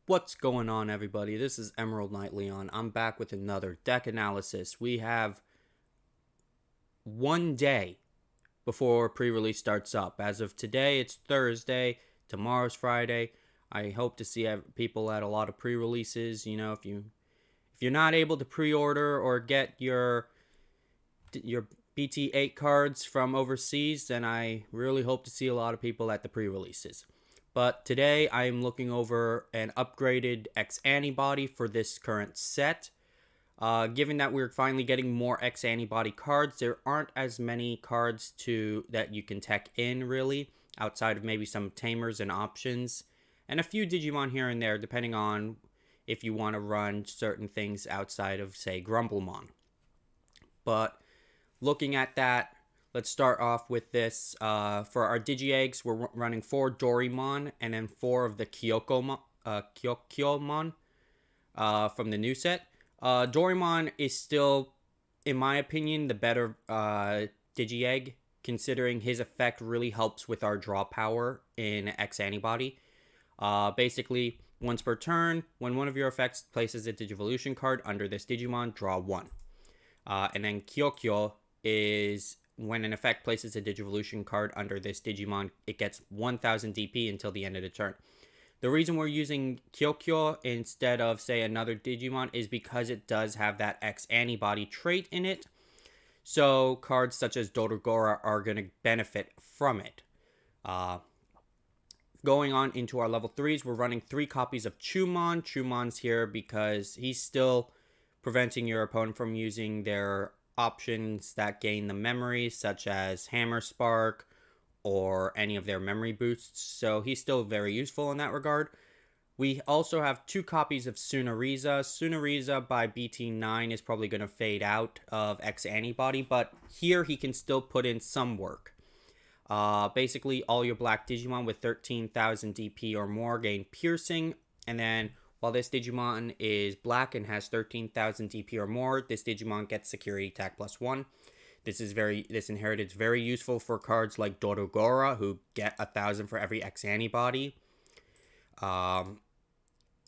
What's going on, everybody? This is Emerald Knight Leon. I'm back with another deck analysis. We have one day before pre-release starts up. As of today, it's Thursday. Tomorrow's Friday. I hope to see people at a lot of pre-releases. You know, if you're not able to pre-order or get your BT-8 cards from overseas, then I really hope to see a lot of people at the pre-releases. But today I am looking over an upgraded X-Antibody for this current set. Given that we're finally getting more X-Antibody cards, there aren't as many cards that you can tech in, really, outside of maybe some Tamers and options, and a few Digimon here and there, depending on if you want to run certain things outside of, say, Grumblemon. But looking at that, let's start off with this. For our Digi-Eggs, we're running 4 Dorimon and then 4 of the Kyokyomon from the new set. Dorimon is still, in my opinion, the better Digi-Egg, considering his effect really helps with our draw power in X-Antibody. Basically, once per turn, when one of your effects places a Digivolution card under this Digimon, draw 1. And then Kyokyo is when an effect places a Digivolution card under this Digimon, it gets 1000 DP until the end of the turn. The reason we're using Kyokyo instead of, say, another Digimon is because it does have that X-Antibody trait in it. So cards such as Dorogora are going to benefit from it. Going on into our level 3s, we're running 3 copies of Chumon. Chumon's here because he's still preventing your opponent from using their options that gain the memory, such as Hammer Spark or any of their memory boosts. So he's still very useful in that regard. We also have 2 copies of Sunariza. Sunariza by BT-9 is probably going to fade out of X-Antibody, but here he can still put in some work. Basically, all your black Digimon with 13,000 DP or more gain Piercing, and then while this Digimon is black and has 13,000 DP or more, this Digimon gets Security Attack +1. This inherited is very useful for cards like Dorogora, who get 1,000 for every X-Antibody. And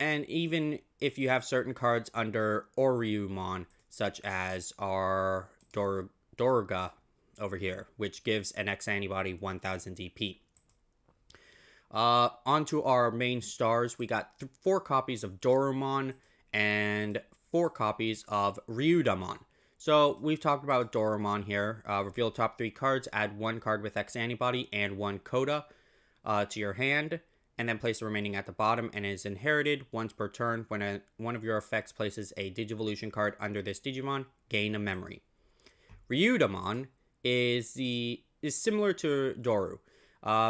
even if you have certain cards under Oryumon, such as our Doroga over here, which gives an X-Antibody 1000 DP. Onto our main stars, we got 4 copies of Dorumon and 4 copies of Ryudamon. So we've talked about Dorumon here. Reveal top 3 cards, add 1 card with X-Antibody and 1 Coda to your hand, and then place the remaining at the bottom, and is inherited once per turn. When one of your effects places a Digivolution card under this Digimon, gain a memory. Ryudamon is similar to Doru.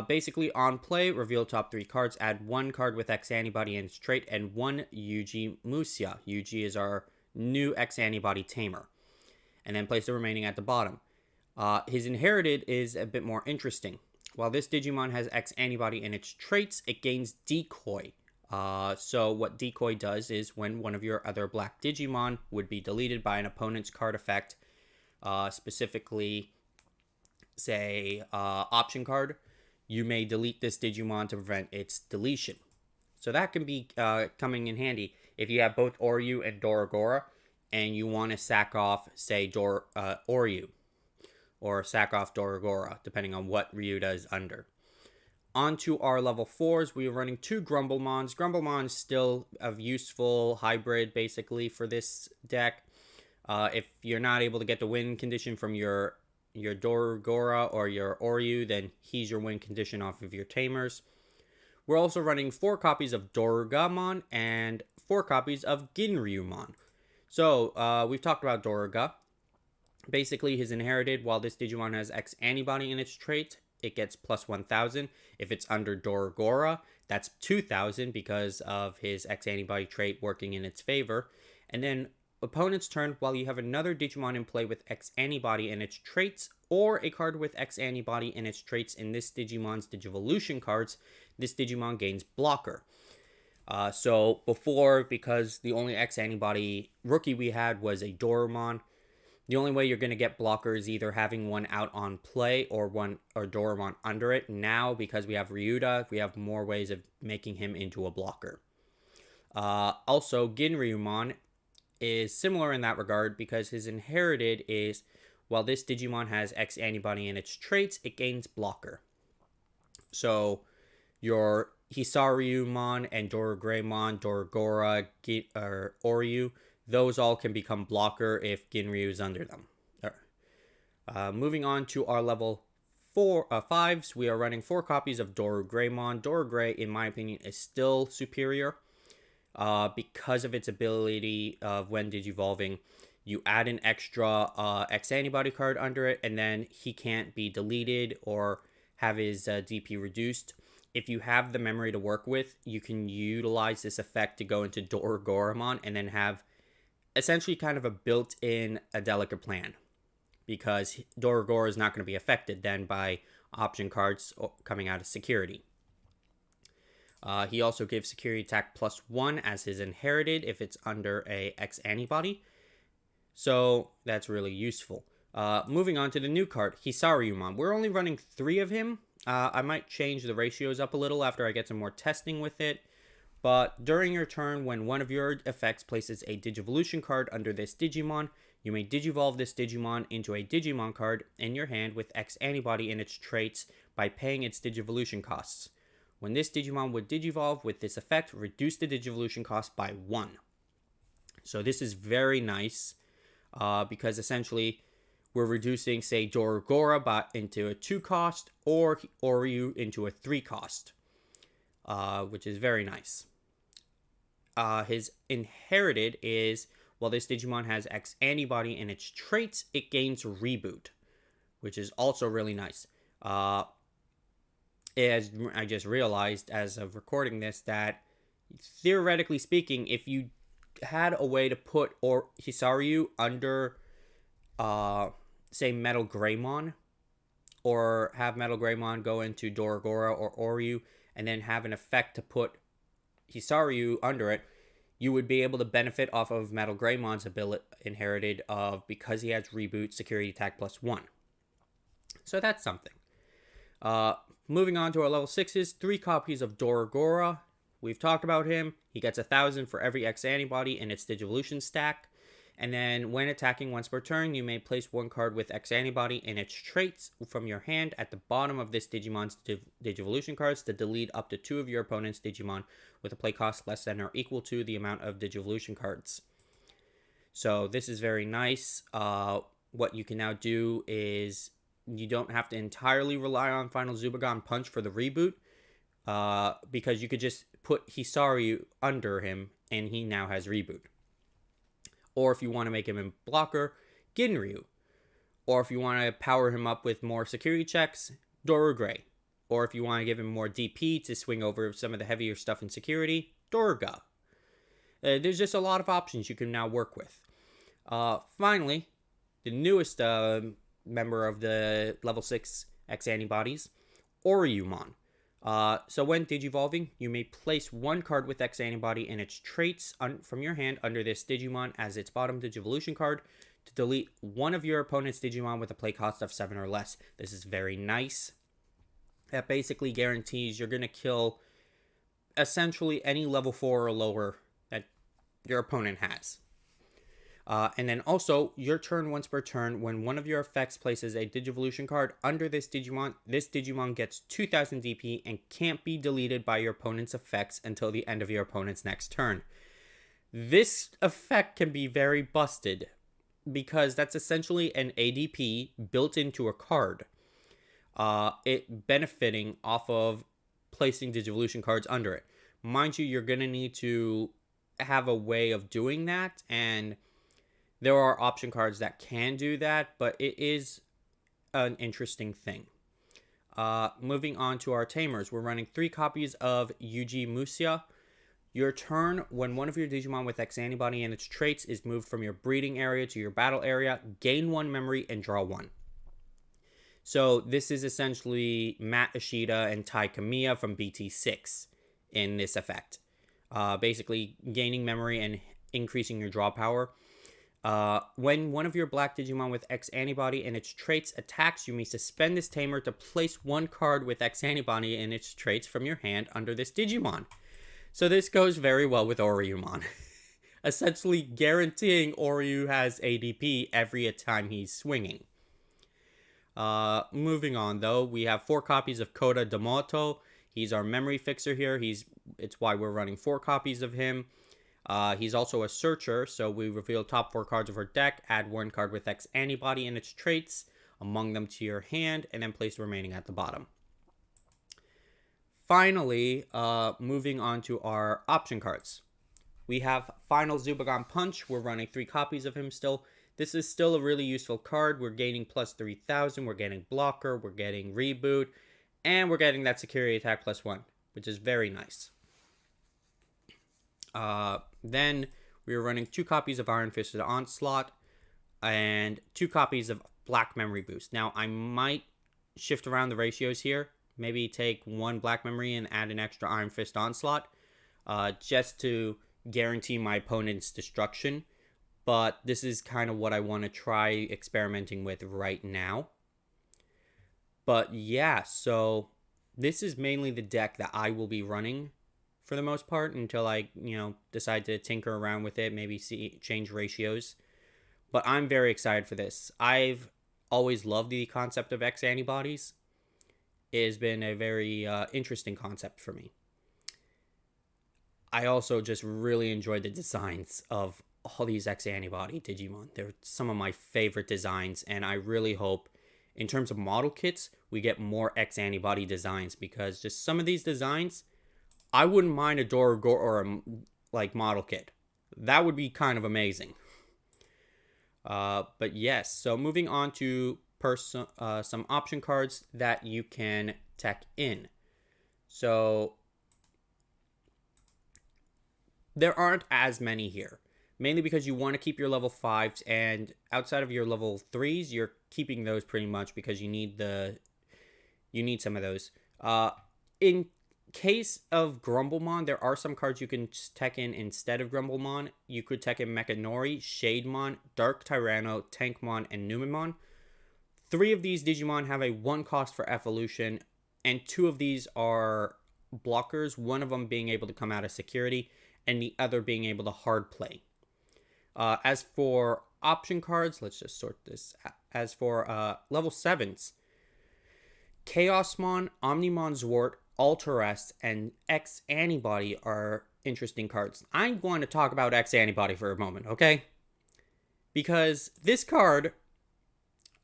Basically, on play, reveal top 3 cards, add 1 card with X-Antibody and its trait, and 1 Yuji Musia. Yuji is our new X-Antibody Tamer. And then place the remaining at the bottom. His inherited is a bit more interesting. While this Digimon has X-Antibody in its traits, it gains Decoy. So what Decoy does is when one of your other black Digimon would be deleted by an opponent's card effect, specifically, say, option card, you may delete this Digimon to prevent its deletion. So that can be coming in handy if you have both Oryu and Dorogora, and you want to sack off, say, Oryu, or sack off Dorogora, depending on what Ryuda is under. Onto our level 4s, we are running 2 Grumblemons. Grumblemon is still a useful hybrid, basically, for this deck. If you're not able to get the win condition from your Dorogora or your Oryu, then he's your win condition off of your Tamers. We're also running 4 copies of Dorugamon and 4 copies of Ginryumon. So, we've talked about Doruga. Basically, his inherited, while this Digimon has X-Antibody in its trait, it gets plus 1000. If it's under Dorogora, that's 2000 because of his X-Antibody trait working in its favor. And then opponent's turn, while you have another Digimon in play with X-Antibody in its traits, or a card with X-Antibody in its traits in this Digimon's Digivolution cards, this Digimon gains Blocker. So before, because the only X-Antibody rookie we had was a Dorumon, the only way you're going to get Blocker is either having one out on play or Dorumon under it. Now, because we have Ryuda, we have more ways of making him into a blocker. Also, Ginryumon is similar in that regard because his inherited is, while this Digimon has X-Antibody in its traits, it gains blocker. So your Hisaryumon and Dorogreymon, Dorogora, or Oryu, those all can become blocker if Ginryu is under them. Moving on to our level 5s, we are running 4 copies of Dorogreymon. Dorogray, in my opinion, is still superior because of its ability of when digivolving. You add an extra X-Antibody card under it, and then he can't be deleted or have his DP reduced. If you have the memory to work with, you can utilize this effect to go into Dorogoramon and then have essentially kind of a built-in Adelica plan, because Dorogora is not going to be affected then by option cards coming out of security. He also gives security attack +1 as his inherited if it's under a X-Antibody. So that's really useful. Moving on to the new card, Hisaryumon. We're only running 3 of him. I might change the ratios up a little after I get some more testing with it. But during your turn, when one of your effects places a Digivolution card under this Digimon, you may Digivolve this Digimon into a Digimon card in your hand with X-Antibody in its traits by paying its Digivolution costs. When this Digimon would Digivolve with this effect, reduce the Digivolution cost by 1. So this is very nice because essentially we're reducing, say, Dorogora into a 2 cost or Oryu into a 3 cost, which is very nice. His inherited is, while this Digimon has X-Antibody in its traits, it gains Reboot, which is also really nice. As I just realized as of recording this, that theoretically speaking, if you had a way to put Hisaryu under, say, Metal Greymon, or have Metal Greymon go into Dorogora or Oryu, and then have an effect to put Hisaryu under it, you would be able to benefit off of Metal Greymon's ability inherited of, because he has Reboot, security attack +1. So that's something. Moving on to our level 6s, 3 copies of Dorogora. We've talked about him. He gets 1,000 for every X-Antibody in its Digivolution stack. And then when attacking once per turn, you may place 1 card with X-Antibody in its traits from your hand at the bottom of this Digimon's Digivolution cards to delete up to 2 of your opponent's Digimon with a play cost less than or equal to the amount of Digivolution cards. So this is very nice. What you can now do is you don't have to entirely rely on Final Zubagon Punch for the reboot, because you could just put Hisaryu under him and he now has Reboot. Or if you want to make him a blocker, Ginryu. Or if you want to power him up with more security checks, Dorogray. Or if you want to give him more DP to swing over some of the heavier stuff in security, Doroga. There's just a lot of options you can now work with. Finally, the newest member of the level 6 X-Antibodies, Oryumon. So when Digivolving, you may place 1 card with X-Antibody and its traits from your hand under this Digimon as its bottom Digivolution card to delete 1 of your opponent's Digimon with a play cost of 7 or less. This is very nice. That basically guarantees you're going to kill essentially any level 4 or lower that your opponent has. And then also, your turn once per turn, when one of your effects places a Digivolution card under this Digimon gets 2,000 DP and can't be deleted by your opponent's effects until the end of your opponent's next turn. This effect can be very busted, because that's essentially an ADP built into a card. It benefiting off of placing Digivolution cards under it. Mind you, you're going to need to have a way of doing that, and there are option cards that can do that, but it is an interesting thing. Moving on to our Tamers, we're running 3 copies of Yuji Musia. Your turn, when one of your Digimon with X-Antibody and its traits is moved from your breeding area to your battle area, gain 1 memory and draw 1. So this is essentially Matt Ishida and Tai Kamiya from BT-8 in this effect. Basically gaining memory and increasing your draw power. When one of your black Digimon with X-Antibody and its traits attacks, you may suspend this Tamer to place 1 card with X-Antibody and its traits from your hand under this Digimon. So this goes very well with Oryumon. Essentially guaranteeing Oryu has ADP every time he's swinging. Moving on though, we have 4 copies of Koda Damoto. He's our memory fixer here. It's why we're running 4 copies of him. He's also a searcher, so we reveal top 4 cards of our deck, add 1 card with X-Antibody and its traits among them to your hand, and then place the remaining at the bottom. Finally, moving on to our option cards. We have Final Zubagon Punch. We're running 3 copies of him still. This is still a really useful card. We're gaining plus 3,000. We're getting blocker. We're getting reboot. And we're getting that security attack plus 1, which is very nice. Then we are running 2 copies of Iron Fisted Onslaught and 2 copies of Black Memory Boost. Now, I might shift around the ratios here. Maybe take 1 Black Memory and add an extra Iron Fist Onslaught just to guarantee my opponent's destruction. But this is kind of what I want to try experimenting with right now. But yeah, so this is mainly the deck that I will be running for the most part until I, decide to tinker around with it, maybe change ratios. But I'm very excited for this. I've always loved the concept of X-Antibodies. It has been a very interesting concept for me. I also just really enjoyed the designs of all these X-Antibody Digimon. They're some of my favorite designs, and I really hope, in terms of model kits, we get more X-Antibody designs, because just some of these designs, I wouldn't mind a Dorogor or a model kit. That would be kind of amazing. But yes, so moving on to some option cards that you can tech in. So there aren't as many here, mainly because you want to keep your level 5s, and outside of your level 3s, you're keeping those pretty much because you need some of those. In case of Grumblemon, there are some cards you can tech in instead of Grumblemon. You could tech in Mechanori, Shademon, Dark Tyranno, Tankmon, and Numemon. 3 of these Digimon have a 1 cost for evolution, and 2 of these are blockers, one of them being able to come out of security, and the other being able to hard play. As for option cards, let's just sort this out. As for level 7s, Chaosmon, Omnimon Zwart, Alterest, and X-Antibody are interesting cards. I'm going to talk about X-Antibody for a moment, okay? Because this card,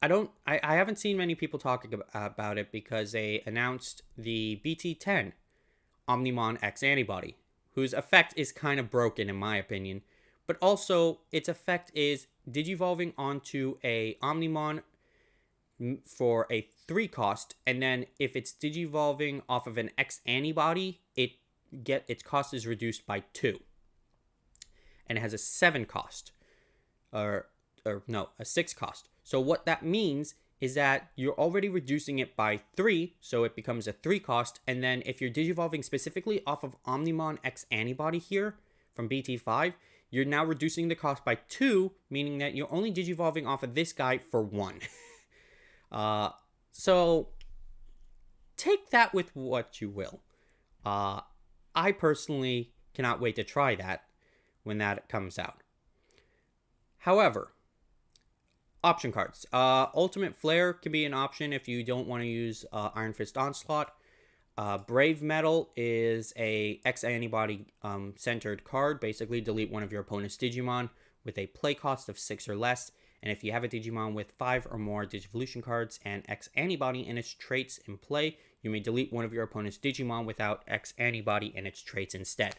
I haven't seen many people talking about it, because they announced the BT-10 Omnimon X-Antibody, whose effect is kind of broken in my opinion, but also its effect is digivolving onto a Omnimon for a 3 cost, and then if it's digivolving off of an X-Antibody, its cost is reduced by 2, and it has a 7 cost, a 6 cost. So what that means is that you're already reducing it by 3, so it becomes a 3 cost, and then if you're digivolving specifically off of Omnimon X-Antibody here from BT5, you're now reducing the cost by 2, meaning that you're only digivolving off of this guy for 1. So take that with what you will. I personally cannot wait to try that when that comes out. However, option cards. Ultimate Flare can be an option if you don't want to use Iron Fist Onslaught. Brave Metal is a X-Antibody centered card. Basically, delete one of your opponent's Digimon with a play cost of 6 or less. And if you have a Digimon with 5 or more Digivolution cards and X-Antibody and its traits in play, you may delete one of your opponent's Digimon without X-Antibody and its traits instead.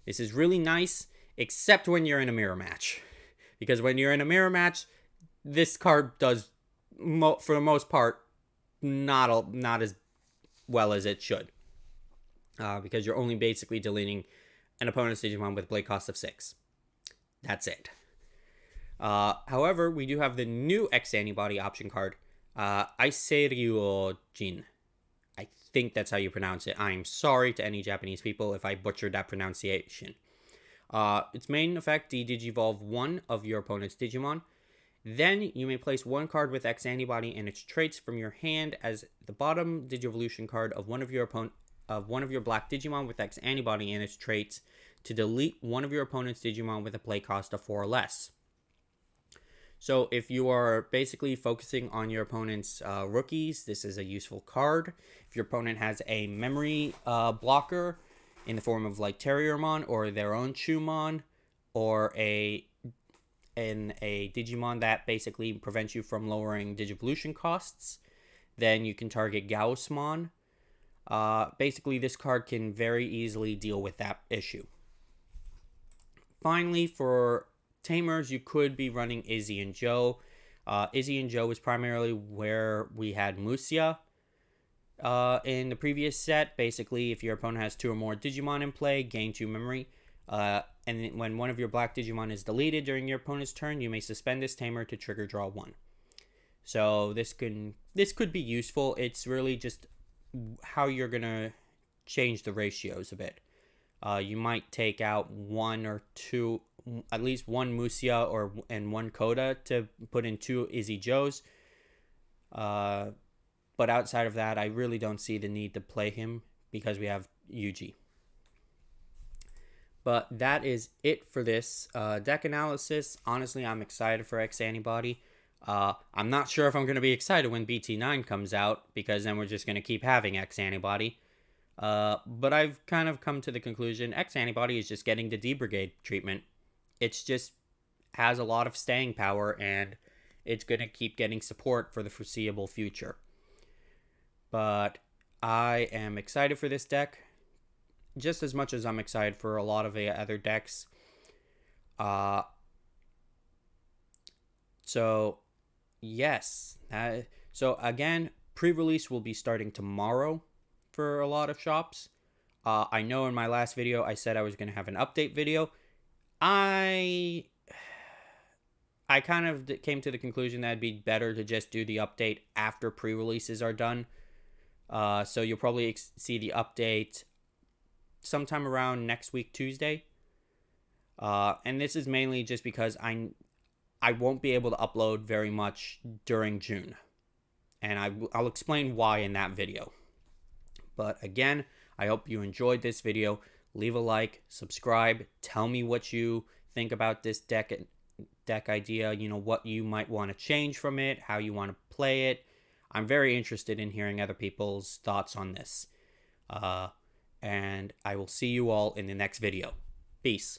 This is really nice, except when you're in a mirror match. Because when you're in a mirror match, this card does, for the most part, not as well as it should. Because you're only basically deleting an opponent's Digimon with play cost of 6. That's it. However, we do have the new X-Antibody option card, Aiseryojin. I think that's how you pronounce it. I'm sorry to any Japanese people if I butchered that pronunciation. Its main effect, de-digivolve one of your opponent's Digimon. Then you may place 1 card with X-Antibody and its traits from your hand as the bottom Digivolution card of one of your of one of your black Digimon with X-Antibody in its traits to delete one of your opponent's Digimon with a play cost of 4 or less. So if you are basically focusing on your opponent's rookies, this is a useful card. If your opponent has a memory blocker in the form of like Terriermon or their own Chumon, or a Digimon that basically prevents you from lowering Digivolution costs, then you can target Gaussmon. Basically, this card can very easily deal with that issue. Finally, for Tamers, you could be running Izzy and Joe. Izzy and Joe is primarily where we had Musia in the previous set. Basically, if your opponent has 2 or more Digimon in play, gain 2 memory. And when one of your black Digimon is deleted during your opponent's turn, you may suspend this Tamer to trigger draw 1. So this could be useful. It's really just how you're gonna change the ratios a bit. You might take out 1 or 2, at least 1 Musia and 1 Coda to put in 2 Izzy Joes. But outside of that, I really don't see the need to play him because we have Yuji. But that is it for this deck analysis. Honestly, I'm excited for X-Antibody. I'm not sure if I'm going to be excited when BT-9 comes out, because then we're just going to keep having X-Antibody. But I've kind of come to the conclusion X-Antibody is just getting the D-Brigade treatment. It's just has a lot of staying power, and it's going to keep getting support for the foreseeable future. But I am excited for this deck, just as much as I'm excited for a lot of the other decks. So, yes. So, again, pre-release will be starting tomorrow for a lot of shops. I know in my last video I said I was going to have an update video. I kind of came to the conclusion that it'd be better to just do the update after pre-releases are done. So you'll probably see the update sometime around next week, Tuesday. And this is mainly just because I won't be able to upload very much during June. And I'll explain why in that video. But again, I hope you enjoyed this video. Leave a like, subscribe, tell me what you think about this deck idea, what you might want to change from it, how you want to play it. I'm very interested in hearing other people's thoughts on this. And I will see you all in the next video. Peace.